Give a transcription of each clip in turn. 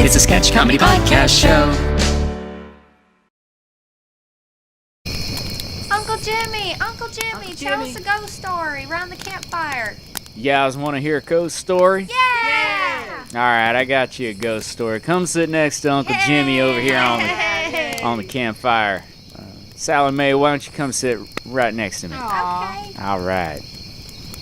It's a sketch comedy podcast show. Uncle Jimmy, tell us a ghost story around the campfire. You guys want to hear a ghost story? Yeah! All right, I got you a ghost story. Come sit next to Uncle Jimmy over here on the campfire. Sally Mae, why don't you come sit right next to me? Okay. All right.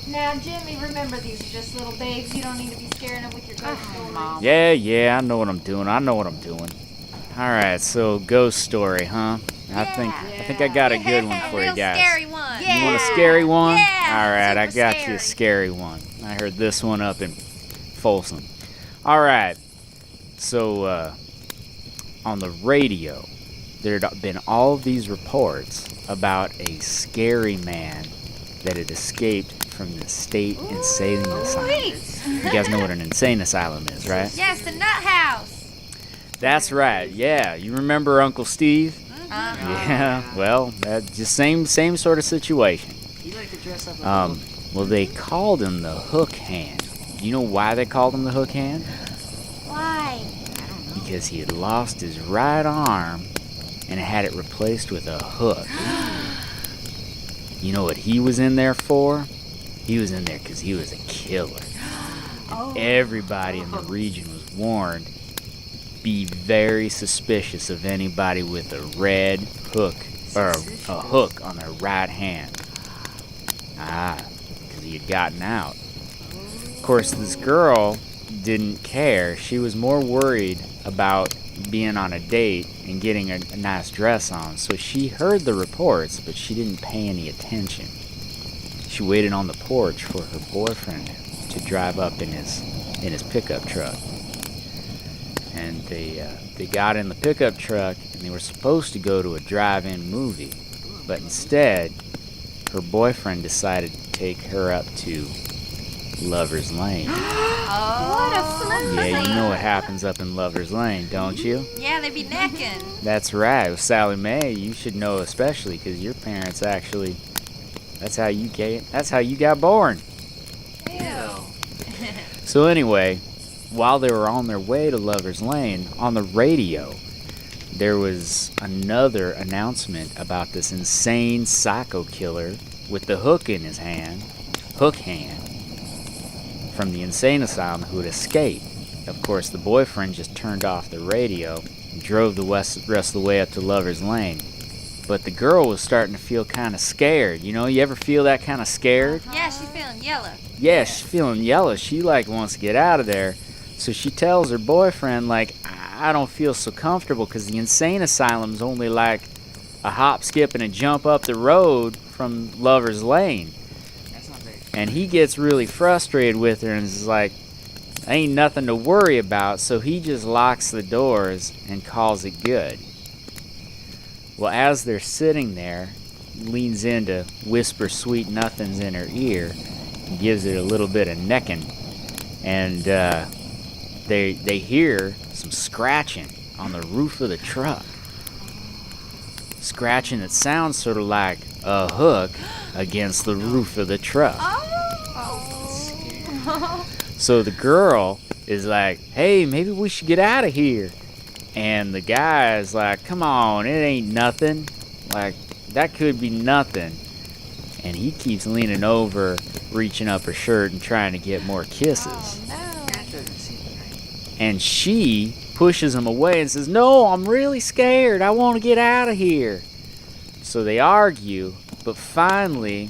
Now, Jimmy, remember these are just little babes. You don't need to be scaring them with your ghost story. Yeah, I know what I'm doing. All right, so ghost story, huh? I think I got a good one for you guys. Scary one. You want a scary one? Yeah, All right, I super got scary. you a scary one. I heard this one up in Folsom. All right, so on the radio, there had been all of these reports about a scary man that had escaped from the state insane asylum. You guys know what an insane asylum is, right? Yes, the nut house. That's right. Yeah, you remember Uncle Steve? Yeah. Well, that's just same sort of situation. He liked to dress up Well, they called him the Hook Hand. Do you know why they called him the Hook Hand? Why? I don't know. Because he had lost his right arm and had it replaced with a hook. You know what he was in there for? He was in there because he was a killer. And everybody in the region was warned, be very suspicious of anybody with a red hook or a hook on their right hand. Because he had gotten out. Of course, this girl didn't care. She was more worried about being on a date and getting a nice dress on. So she heard the reports, but she didn't pay any attention. She waited on the porch for her boyfriend to drive up in his pickup truck. And they got in the pickup truck and they were supposed to go to a drive-in movie. But instead, her boyfriend decided to take her up to Lover's Lane. What a fluke. Yeah, you know what happens up in Lover's Lane, don't you? Yeah, they be necking. That's right. With Sally Mae, you should know especially because your parents actually, that's how you got born. Ew. So anyway, while they were on their way to Lover's Lane, on the radio, there was another announcement about this insane psycho killer with the hook in his hand, Hook Hand, from the insane asylum who had escaped. Of course, the boyfriend just turned off the radio and drove the rest of the way up to Lover's Lane. But the girl was starting to feel kind of scared. You know, you ever feel that kind of scared? Yeah, she's feeling yellow. Yeah, she's feeling yellow. She wants to get out of there. So she tells her boyfriend, I don't feel so comfortable because the insane asylum's only like a hop, skip, and a jump up the road from Lover's Lane. That's not very And he gets really frustrated with her and is like, ain't nothing to worry about. So he just locks the doors and calls it good. Well, as they're sitting there, leans in to whisper sweet nothings in her ear and gives it a little bit of necking. And they hear some scratching on the roof of the truck. Scratching that sounds sort of like a hook against the roof of the truck. So the girl is like, hey, maybe we should get out of here. And the guy is like, come on, it ain't nothing. Like, that could be nothing. And he keeps leaning over, reaching up her shirt and trying to get more kisses. That doesn't seem right. And she pushes him away and says, no, I'm really scared. I want to get out of here. So they argue, but finally,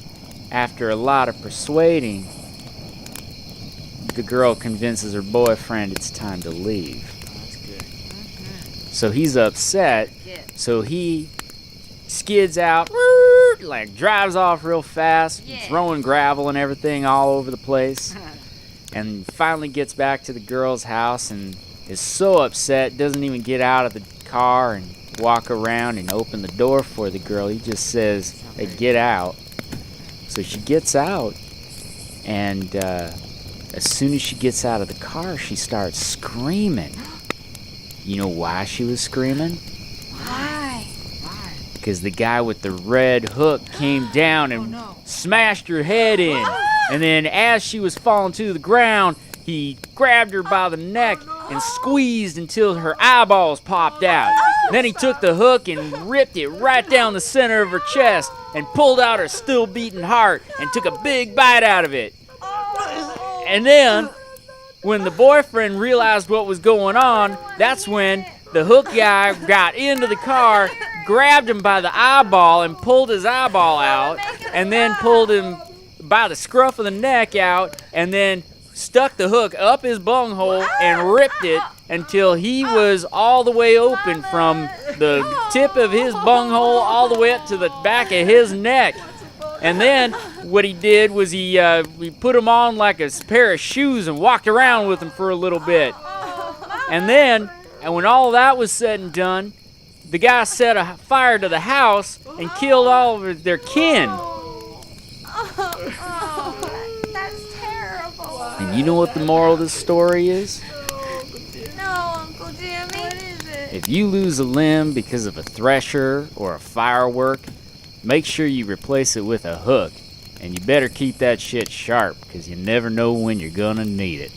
after a lot of persuading, the girl convinces her boyfriend it's time to leave. Oh, that's good. So he's upset. Yeah. So he skids out, drives off real fast, Yeah. throwing gravel and everything all over the place. And finally gets back to the girl's house and is so upset, doesn't even get out of the car and walk around and open the door for the girl. He just says, hey, get out. So she gets out, and as soon as she gets out of the car, she starts screaming. You know why she was screaming? Why? Why? Because the guy with the red hook came down and smashed her head in. And then as she was falling to the ground, he grabbed her by the neck and squeezed until her eyeballs popped out. Then he took the hook and ripped it right down the center of her chest and pulled out her still beating heart and took a big bite out of it. And then, when the boyfriend realized what was going on, that's when the hook guy got into the car, grabbed him by the eyeball and pulled his eyeball out, and then pulled him by the scruff of the neck out, and then stuck the hook up his bunghole and ripped it until he was all the way open from the tip of his bunghole all the way up to the back of his neck. And then what he did was he put him on like a pair of shoes and walked around with him for a little bit. And when all that was said and done, the guy set a fire to the house and killed all of their kin. That's terrible. And you know what the moral of this story is? No, Uncle Jimmy. What is it? If you lose a limb because of a thresher or a firework, make sure you replace it with a hook. And you better keep that shit sharp, because you never know when you're gonna need it.